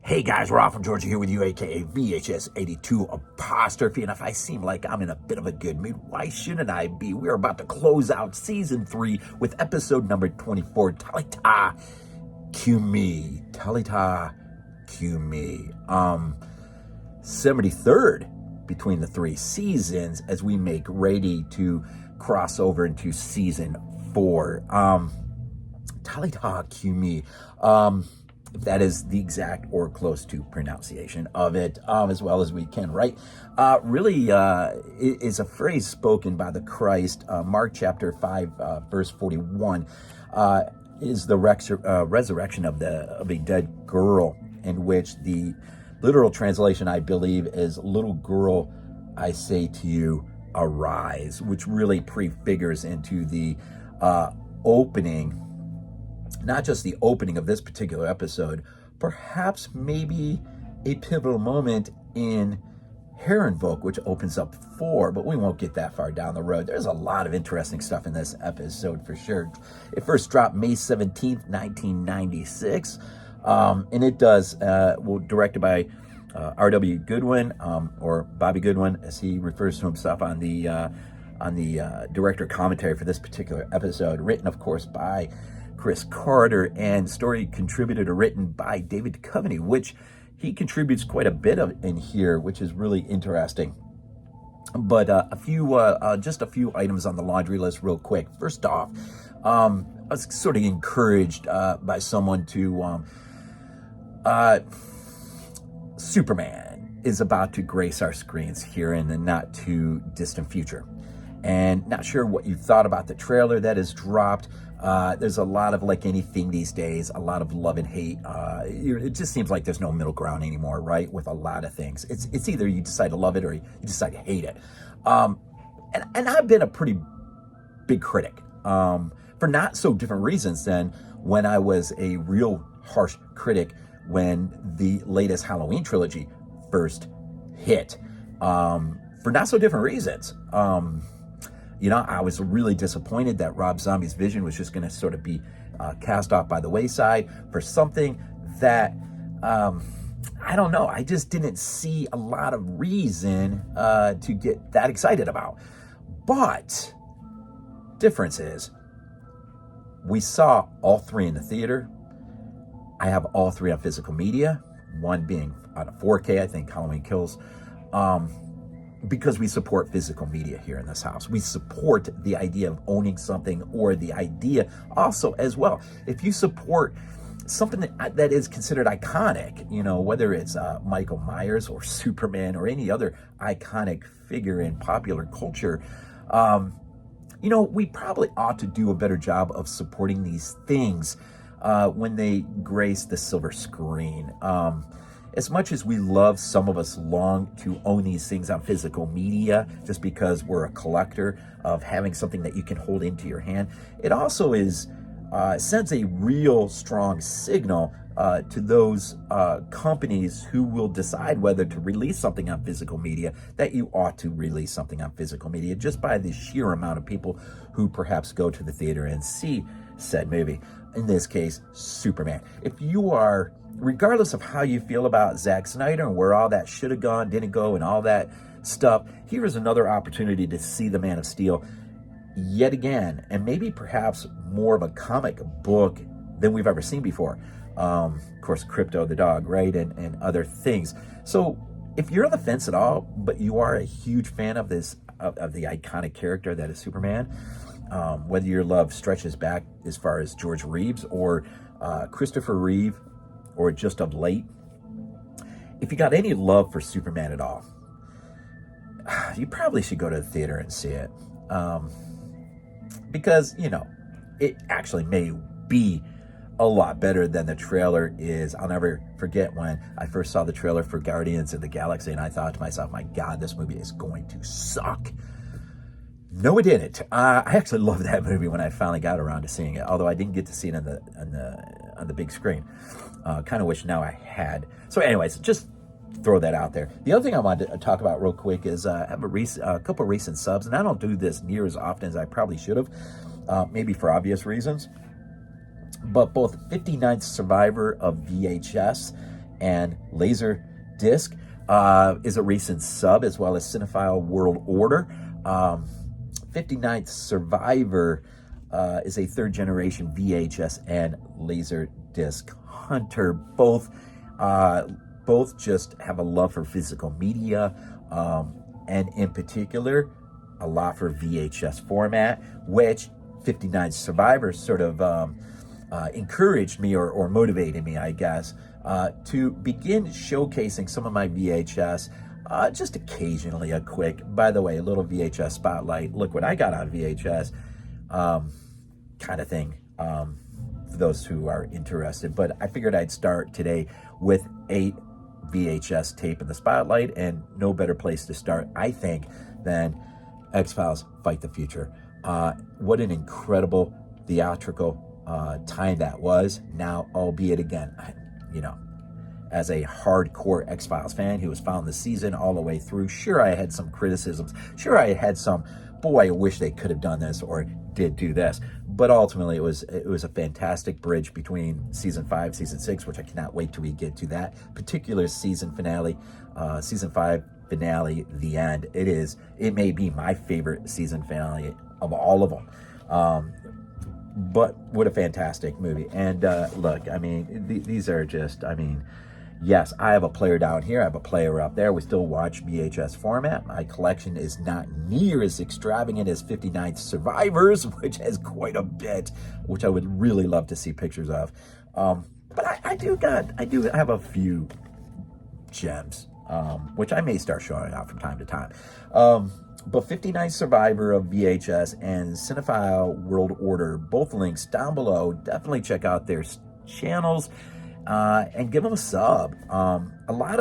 Hey guys, Rob from Georgia here with you, aka VHS82 apostrophe. And if I seem like I'm in a bit of a good mood, why shouldn't I be? We're about to close out season 3 with episode number 24, Talitha Cumi. Talitha Cumi. 73rd between the 3 seasons as we make ready to cross over into season 4. Talitha Cumi. If that is the exact or close to pronunciation of it, as well as we can, right? Really is a phrase spoken by the Christ. Mark chapter 5, verse 41, is the resurrection of a dead girl, in which the literal translation, I believe, is "Little girl, I say to you, arise," which really prefigures into the opening. Not just the opening of this particular episode, perhaps maybe a pivotal moment in Herrenvolk, which opens up 4, but we won't get that far down the road. There's a lot of interesting stuff in this episode for sure. It first dropped May 17th, 1996, and it directed by R.W. Goodwin, or Bobby Goodwin, as he refers to himself on the director commentary for this particular episode. Written, of course, by Chris Carter, and story contributed or written by David Duchovny, which he contributes quite a bit of in here, which is really interesting. But just a few items on the laundry list real quick. First off, I was sort of encouraged by someone to Superman is about to grace our screens here in the not too distant future. And not sure what you thought about the trailer that is dropped. There's a lot of, like anything these days, a lot of love and hate. It just seems like there's no middle ground anymore, right? With a lot of things. It's either you decide to love it or you decide to hate it. And I've been a pretty big critic for not so different reasons than when I was a real harsh critic when the latest Halloween trilogy first hit. For not so different reasons. I was really disappointed that Rob Zombie's vision was just going to sort of be cast off by the wayside for something that, I don't know, I just didn't see a lot of reason to get that excited about. But difference is, we saw all 3 in the theater. I have all 3 on physical media, one being on a 4K, I think, Halloween Kills. Because we support physical media here in this house. We support the idea of owning something, or the idea also as well. If you support something that is considered iconic, whether it's Michael Myers or Superman or any other iconic figure in popular culture, we probably ought to do a better job of supporting these things when they grace the silver screen. As much as some of us long to own these things on physical media, just because we're a collector of having something that you can hold into your hand, it also sends a real strong signal to those companies who will decide whether to release something on physical media, that you ought to release something on physical media just by the sheer amount of people who perhaps go to the theater and see said movie. In this case, Superman. If you are, regardless of how you feel about Zack Snyder and where all that should have gone, didn't go, and all that stuff, here is another opportunity to see the Man of Steel yet again, and maybe perhaps more of a comic book than we've ever seen before. Of course, Crypto the dog, right, and other things. So if you're on the fence at all, but you are a huge fan of the iconic character that is Superman, whether your love stretches back as far as George Reeves or Christopher Reeve, or just of late, if you got any love for Superman at all, you probably should go to the theater and see it. Because, it actually may be a lot better than the trailer is. I'll never forget when I first saw the trailer for Guardians of the Galaxy, and I thought to myself, my God, this movie is going to suck. No, it didn't. I actually loved that movie when I finally got around to seeing it, although I didn't get to see it on the big screen. Kind of wish now I had. So anyways, just throw that out there. The other thing I wanted to talk about real quick is I have a couple recent subs, and I don't do this near as often as I probably should have, maybe for obvious reasons. But both 59th Survivor of VHS and Laser Disc is a recent sub, as well as Cinephile World Order. 59th Survivor is a third generation VHS and Laserdisc hunter. Both just have a love for physical media, and in particular, a lot for VHS format, which 59th Survivor sort of encouraged me or motivated me, I guess, to begin showcasing some of my VHS. Just occasionally a quick, by the way, a little VHS spotlight. Look what I got on VHS, kind of thing, for those who are interested. But I figured I'd start today with 8 VHS tape in the spotlight, and no better place to start, I think, than X-Files Fight the Future. What an incredible theatrical time that was. Now, albeit again, as a hardcore X-Files fan who has found the season all the way through, sure, I had some criticisms. Sure, I had some, boy, I wish they could have done this or did do this. But ultimately, it was a fantastic bridge between season 5, season 6, which I cannot wait till we get to that particular season finale, season 5 finale, the end. It may be my favorite season finale of all of them. But what a fantastic movie. And look, I mean, these are just, I mean, yes, I have a player down here. I have a player up there. We still watch VHS format. My collection is not near as extravagant as 59th Survivors, which has quite a bit, which I would really love to see pictures of. But I do have a few gems, which I may start showing out from time to time. But 59th Survivor of VHS and Cinephile World Order, both links down below. Definitely check out their channels. And give them a sub. A lot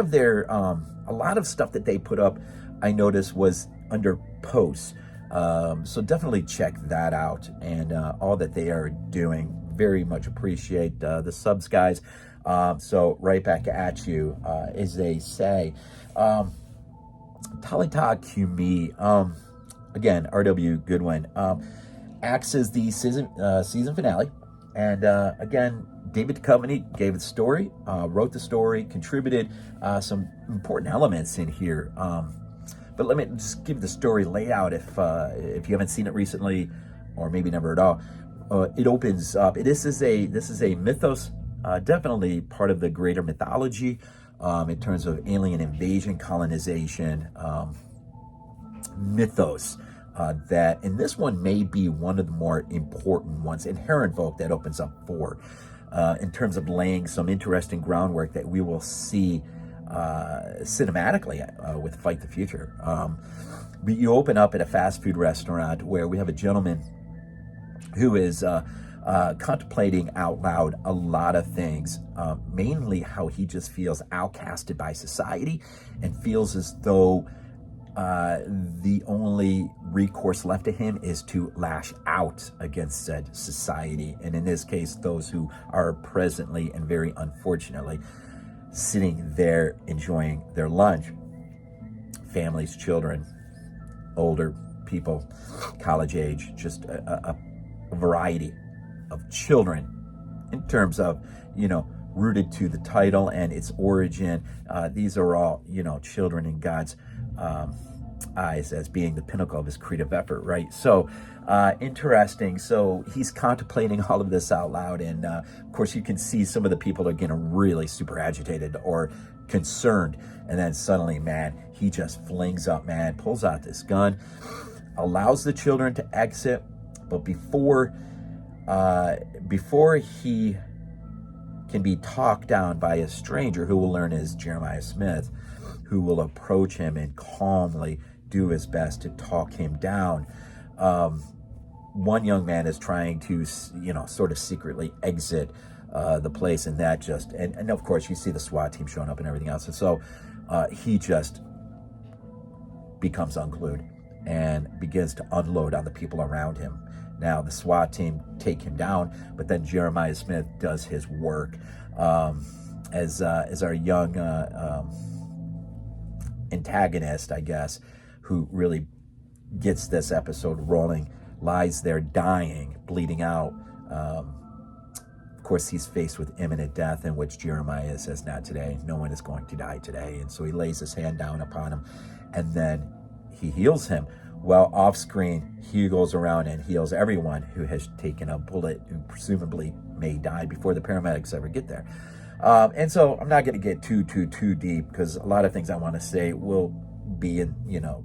of stuff that they put up, I noticed, was under posts. So definitely check that out, and all that they are doing. Very much appreciate the subs, guys. So right back at you, as they say. Talitha Cumi, again, R.W. Goodwin, acts as the season finale, and again, David Duchovny gave the story, wrote the story, contributed some important elements in here. But let me just give the story layout if you haven't seen it recently, or maybe never at all. It opens up. This is a mythos, definitely part of the greater mythology in terms of alien invasion, colonization, mythos. That, and this one may be one of the more important ones, Inherent Vogue, that opens up for. In terms of laying some interesting groundwork that we will see cinematically with Fight the Future. But you open up at a fast food restaurant where we have a gentleman who is contemplating out loud a lot of things, mainly how he just feels outcasted by society and feels as though the only recourse left to him is to lash out against said society. And in this case, those who are presently and very unfortunately sitting there enjoying their lunch. Families, children, older people, college age, just a variety of children in terms of, rooted to the title and its origin. These are all, children in God's eyes as being the pinnacle of his creative effort, right? So interesting. So he's contemplating all of this out loud, and of course you can see some of the people are getting really super agitated or concerned, and then suddenly, man, he just flings up, man, pulls out this gun, allows the children to exit, but before he can be talked down by a stranger who will learn is Jeremiah Smith, who will approach him and calmly do his best to talk him down. One young man is trying to, sort of secretly exit the place, and that just, and of course you see the SWAT team showing up and everything else. And so he just becomes unglued and begins to unload on the people around him. Now the SWAT team take him down, but then Jeremiah Smith does his work as our young antagonist, I guess, who really gets this episode rolling, lies there dying, bleeding out. Of course, he's faced with imminent death, in which Jeremiah says, not today, no one is going to die today. And so he lays his hand down upon him, and then he heals him. Well, off screen, he goes around and heals everyone who has taken a bullet, who presumably may die before the paramedics ever get there. And so I'm not going to get too deep, because a lot of things I want to say will be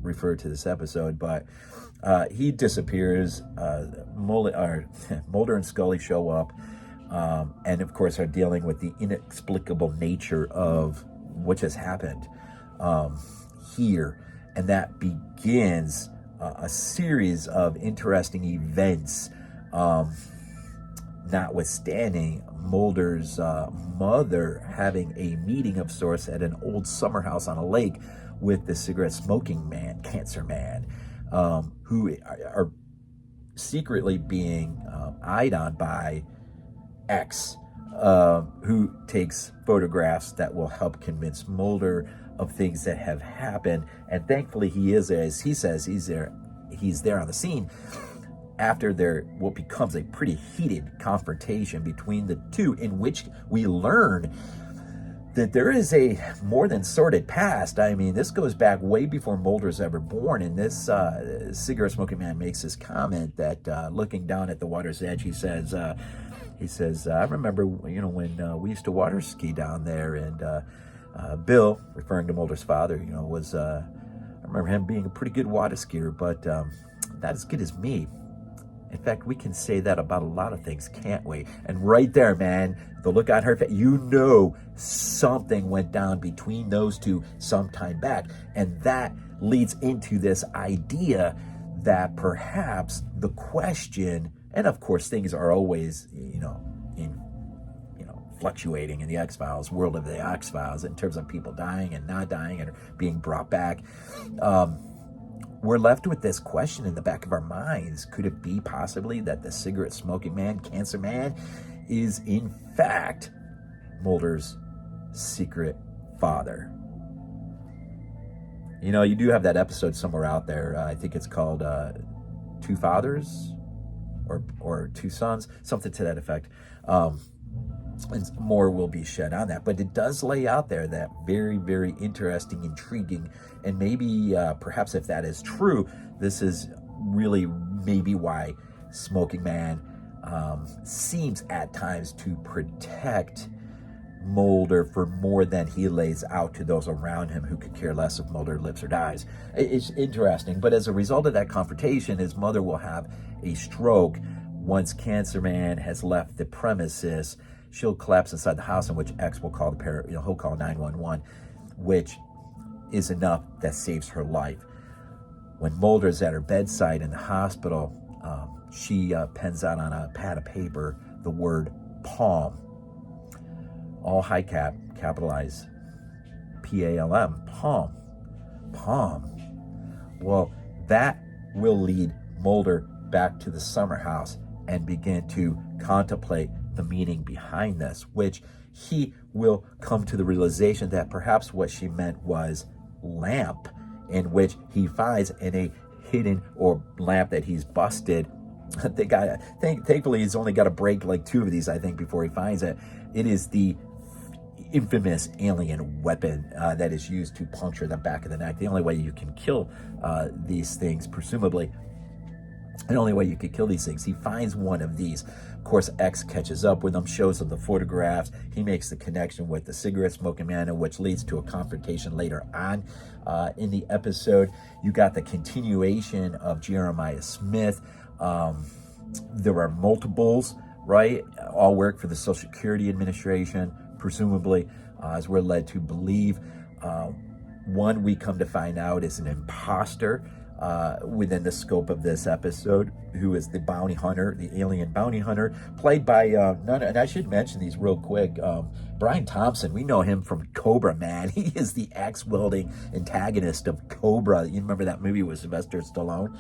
referred to this episode. But he disappears. Mulder and Scully show up, and of course are dealing with the inexplicable nature of what just happened here, and that begins a series of interesting events. Notwithstanding Mulder's mother having a meeting of sorts at an old summer house on a lake with the cigarette smoking man, cancer man, who are secretly being eyed on by X, who takes photographs that will help convince Mulder of things that have happened. And thankfully he is, as he says, he's there on the scene after what becomes a pretty heated confrontation between the two, in which we learn that there is a more than sordid past. I mean, this goes back way before Mulder's ever born, and this cigarette smoking man makes this comment that looking down at the water's edge, he says, I remember, when we used to water ski down there, and Bill, referring to Mulder's father, was, I remember him being a pretty good water skier, but not as good as me. In fact, we can say that about a lot of things, can't we? And right there, man, the look on her face, something went down between those two some time back. And that leads into this idea that perhaps the question, and of course things are always, fluctuating in the X-Files, world of the X-Files, in terms of people dying and not dying and being brought back. We're left with this question in the back of our minds. Could it be possibly that the cigarette smoking man, cancer man, is in fact Mulder's secret father? You do have that episode somewhere out there. I think it's called Two Fathers or Two Sons, something to that effect. And more will be shed on that, but it does lay out there that very, very interesting, intriguing, and maybe perhaps if that is true, this is really maybe why Smoking Man seems at times to protect Mulder for more than he lays out to those around him who could care less if Mulder lives or dies. It's interesting, but as a result of that confrontation, his mother will have a stroke. Once Cancer Man has left the premises, she'll collapse inside the house, in which X will call he'll call 911, which is enough that saves her life. When Mulder's at her bedside in the hospital, she pens out on a pad of paper the word palm, all high cap, capitalized, P-A-L-M, palm. Well, that will lead Mulder back to the summer house and begin to contemplate the meaning behind this, which he will come to the realization that perhaps what she meant was lamp, in which he finds in a hidden or lamp that he's busted. Thankfully, he's only got to break like 2 of these, I think, before he finds it. It is the infamous alien weapon that is used to puncture the back of the neck. The only way you can kill these things, presumably, the only way you could kill these things. He finds one of these. Of course, X catches up with him, shows him the photographs. He makes the connection with the cigarette smoking man, which leads to a confrontation later on in the episode. You got the continuation of Jeremiah Smith. There are multiples, right? All work for the Social Security Administration, presumably, as we're led to believe. One, we come to find out, is an imposter within the scope of this episode, who is the bounty hunter, the alien bounty hunter, played by and I should mention these real quick. Brian Thompson, we know him from Cobra, man. He is the axe-wielding antagonist of Cobra. You remember that movie with Sylvester Stallone?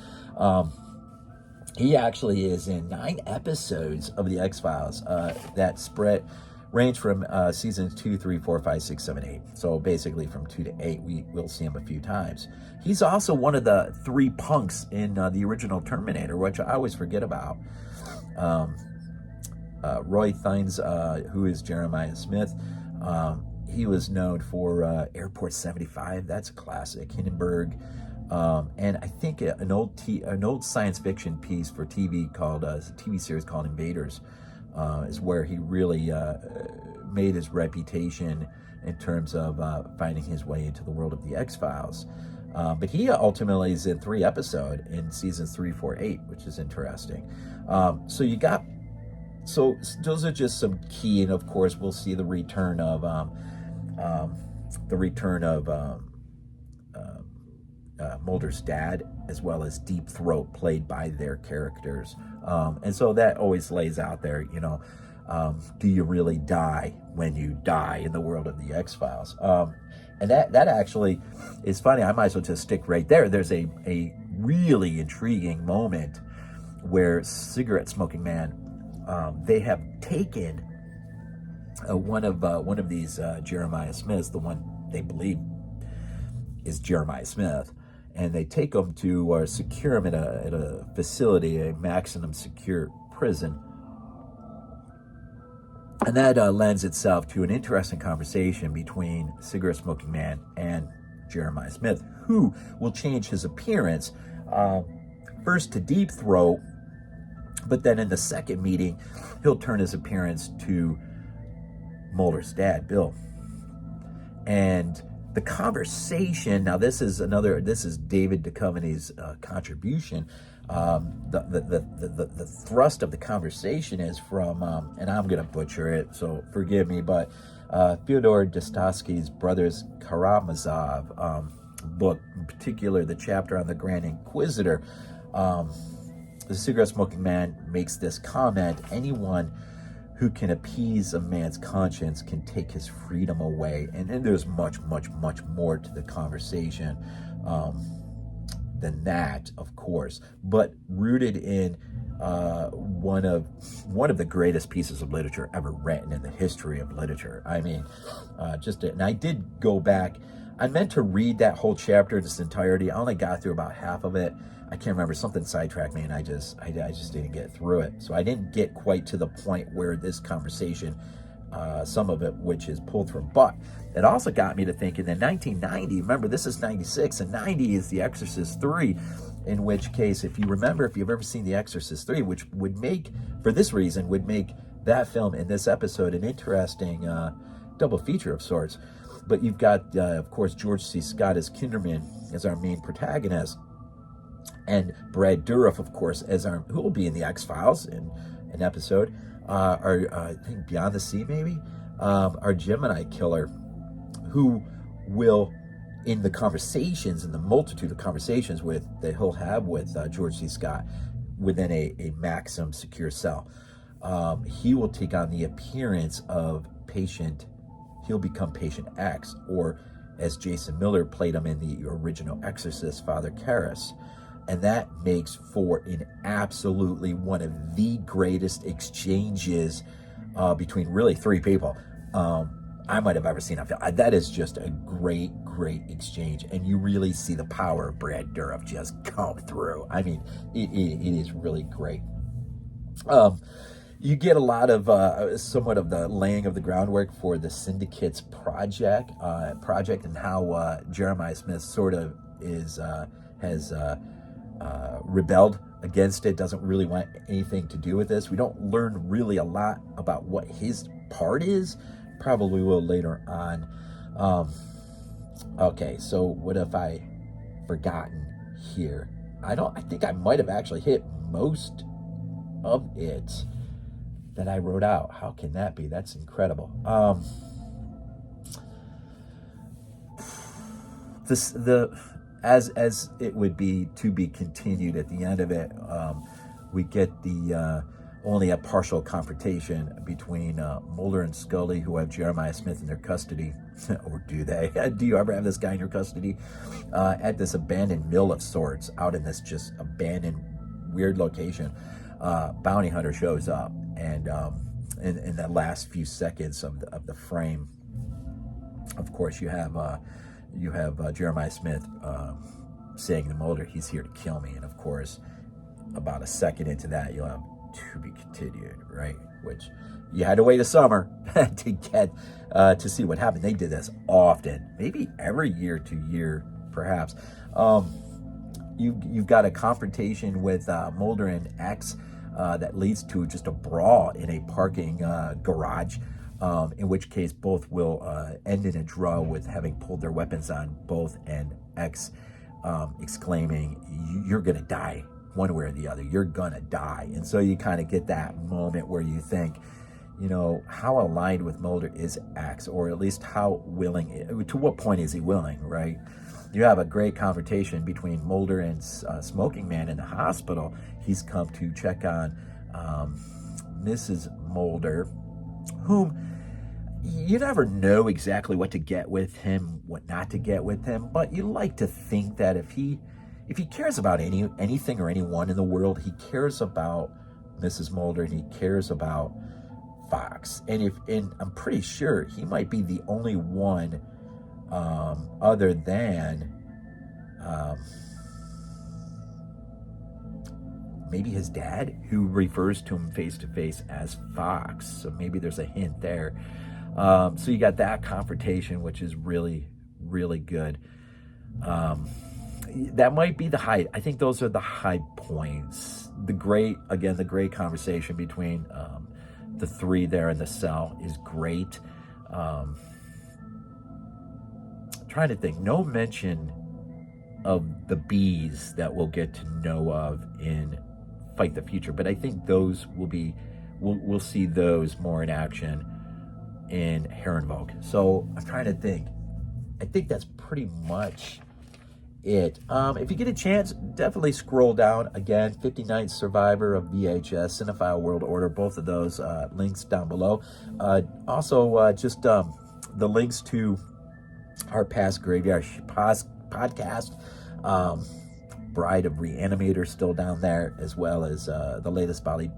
He actually is in 9 episodes of the X-Files that range from seasons 2, 3, 4, 5, 6, 7, 8. So basically from 2 to 8, we'll see him a few times. He's also one of the 3 punks in the original Terminator, which I always forget about. Roy Fiennes, who is Jeremiah Smith. He was known for Airport 75. That's a classic. Hindenburg. And I think an old science fiction piece for TV called a TV series called Invaders is where he really made his reputation in terms of finding his way into the world of the X-Files. But he ultimately is in 3 episodes in seasons 3, 4, 8, which is interesting. So those are just some key, and of course we'll see the return of Mulder's dad, as well as Deep Throat, played by their characters. And so that always lays out there, do you really die when you die in the world of the X-Files? And that actually is funny. I might as well just stick right there. There's a really intriguing moment where Cigarette Smoking Man, they have taken one of these Jeremiah Smiths, the one they believe is Jeremiah Smith, and they take him to secure him at a facility, a maximum secure prison. And that lends itself to an interesting conversation between Cigarette Smoking Man and Jeremiah Smith, who will change his appearance first to Deep Throat, but then in the second meeting, he'll turn his appearance to Mulder's dad, Bill. And the conversation, now this is David Duchovny's contribution. The thrust of the conversation is from, and I'm going to butcher it, so forgive me, but Fyodor Dostoevsky's Brothers Karamazov book, in particular the chapter on the Grand Inquisitor. The Cigarette Smoking Man makes this comment: anyone who can appease a man's conscience can take his freedom away. And there's much, much, much more to the conversation than that, of course, but rooted in one of the greatest pieces of literature ever written in the history of literature. I mean, and I did go back. I meant to read that whole chapter in its entirety. I only got through about half of it. I can't remember, something sidetracked me, and I just didn't get through it. So I didn't get quite to the point where this conversation, some of it, which is pulled from. But it also got me to thinking that 1990, remember this is 96, and 90 is The Exorcist 3, in which case, if you've ever seen The Exorcist 3, which would make, for this reason, would make that film and this episode an interesting double feature of sorts. But you've got, of course, George C. Scott as Kinderman as our main protagonist, and Brad Dourif, of course, as who will be in the X-Files in an episode, I think Beyond the Sea, maybe, our Gemini killer, who will, in the conversations, in the multitude of conversations that he'll have with George C. Scott within a maximum secure cell, he will take on the appearance of he'll become Patient X, or as Jason Miller played him in the original Exorcist, Father Karras. And that makes for an absolutely one of the greatest exchanges between really 3 people I might have ever seen on film. That is just a great, great exchange. And you really see the power of Brad Dourif just come through. I mean, it is really great. You get a lot of somewhat of the laying of the groundwork for the Syndicate's project and how Jeremiah Smith sort of has rebelled against it, doesn't really want anything to do with this. We don't learn really a lot about what his part is. Probably will later on. Okay, so what have I forgotten here? I think I might have actually hit most of it that I wrote out. How can that be? That's incredible. As it would be to be continued at the end of it, we get the only a partial confrontation between Mulder and Scully, who have Jeremiah Smith in their custody, or do they? Do you ever have this guy in your custody? At this abandoned mill of sorts, out in this just abandoned, weird location. Bounty hunter shows up, and in the last few seconds of the frame, of course, you have Jeremiah Smith saying to Mulder, "He's here to kill me," and of course, about a second into that, you'll have "to be continued," right? which you had to wait a summer to get to see what happened. They did this often, maybe every year to year, perhaps. You've got a confrontation with Mulder and X that leads to just a brawl in a parking garage, in which case both will end in a draw with having pulled their weapons on both, and X exclaiming, "You're gonna die one way or the other. You're gonna die." And so you kind of get that moment where you think, you know, how aligned with Mulder is X, or at least how willing, to what point is he willing, right? You have a great confrontation between Mulder and Smoking Man in the hospital. He's come to check on Mrs. Mulder, whom you never know exactly what to get with him, what not to get with him, but you like to think that if he cares about anything or anyone in the world, he cares about Mrs. Mulder, and he cares about Fox. And I'm pretty sure he might be the only one other than maybe his dad, who refers to him face to face as Fox. So maybe there's a hint there. So you got that confrontation, which is really, really good. That might be the high. I think those are the high points. The great conversation between the three there in the cell is great. Trying to think, no mention of the bees that we'll get to know of in Fight the Future, but I think those we'll see those more in action in Herrenvolk. So I'm trying to think. I think that's pretty much it. If you get a chance, definitely scroll down again. 59th Survivor of VHS, Cinephile World Order, both of those links down below. Also, just the links to our past Graveyard podcast, Bride of Re-Animator still down there, as well as the latest Body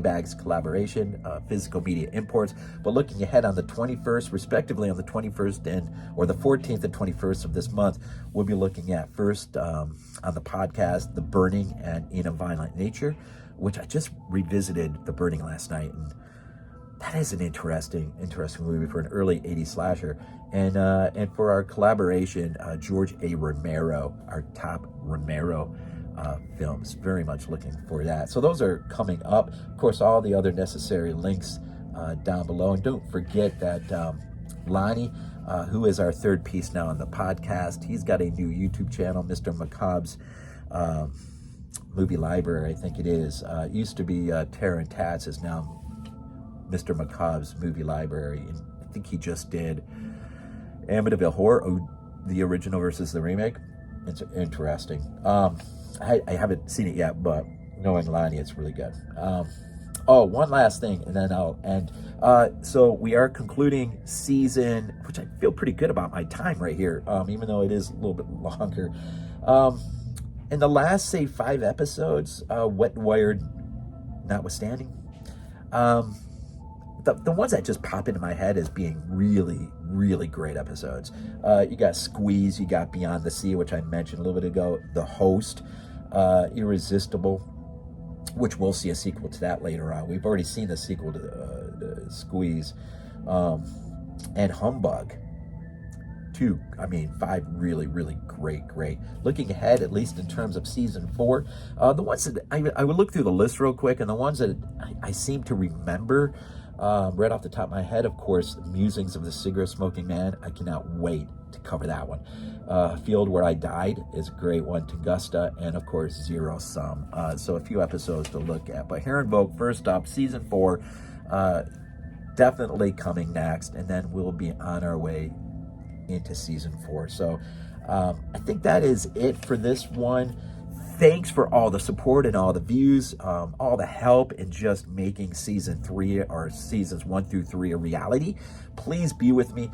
Bags collaboration, physical media imports. But looking ahead on the 21st, respectively on the 21st or the 14th and 21st of this month, we'll be looking at first on the podcast, The Burning and In a Violent Nature, which I just revisited The Burning last night, and that is an interesting movie for an early 80s slasher. And for our collaboration, George A. Romero, our top Romero films. Very much looking for that. So those are coming up. Of course, all the other necessary links down below. And don't forget that Lonnie, who is our third piece now on the podcast, he's got a new YouTube channel, Mr. Macabre's Movie Library, I think it is. Used to be Terror and Tats, is now Mr. Macabre's Movie Library. And I think he just did Amityville Horror, the original versus the remake. It's interesting. I haven't seen it yet, but knowing Lonnie, it's really good. One last thing, and then I'll end. So we are concluding season, which I feel pretty good about my time right here, even though it is a little bit longer. In the last, say, 5 episodes, Wet Wired notwithstanding, the ones that just pop into my head as being really, really great episodes. You got Squeeze, you got Beyond the Sea, which I mentioned a little bit ago, The Host, Irresistible, which we'll see a sequel to that later on. We've already seen the sequel to Squeeze, and Humbug. 2, 5 really, really great. Looking ahead, at least in terms of season 4, the ones that I would look through the list real quick, and the ones that I seem to remember right off the top of my head, of course, Musings of the Cigarette Smoking Man. I cannot wait to cover that one. Field Where I Died is a great one, Tungusta, and of course Zero Sum. So a few episodes to look at. But Herrenvolk, first up, season 4, definitely coming next, and then we'll be on our way into season 4. So I think that is it for this one. Thanks for all the support and all the views, all the help in just making season 3 or seasons 1 through 3 a reality. Please be with me.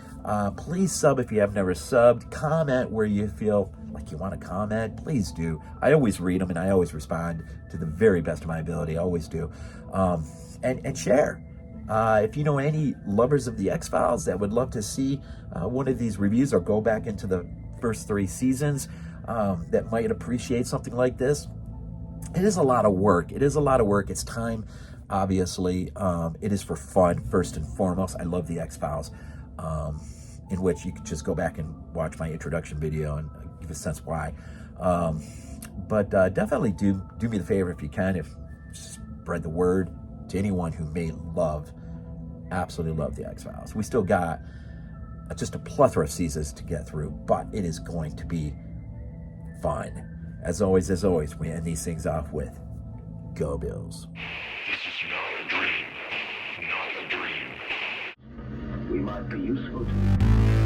Please sub if you have never subbed. Comment where you feel like you want to comment. Please do. I always read them and I always respond to the very best of my ability. I always do. And share. If you know any lovers of the X-Files that would love to see one of these reviews or go back into the first 3 seasons, that might appreciate something like this. It is a lot of work. It's time obviously. It is for fun, first and foremost. I love the X-Files, in which you can just go back and watch my introduction video and give a sense why. But definitely do me the favor if you can, if spread the word to anyone who may absolutely love the X-Files. We still got just a plethora of seasons to get through, but it is going to be fun. As always, we end these things off with Go Bills. This is not a dream. Not a dream. We might be useful to you.